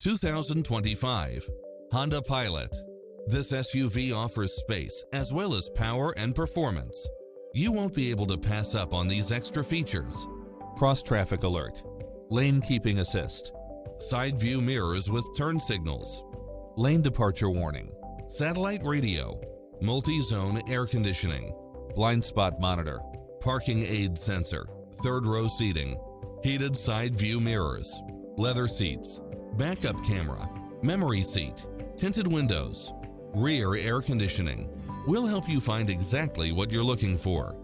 2025 Honda Pilot. This SUV offers space as well as power and performance. You won't be able to pass up on these extra features. Cross-traffic alert, lane keeping assist, side view mirrors with turn signals, lane departure warning, satellite radio, multi-zone air conditioning, blind spot monitor, parking aid sensor, third row seating, heated side view mirrors, leather seats, backup camera, memory seat, tinted windows, rear air conditioning. We'll help you find exactly what you're looking for.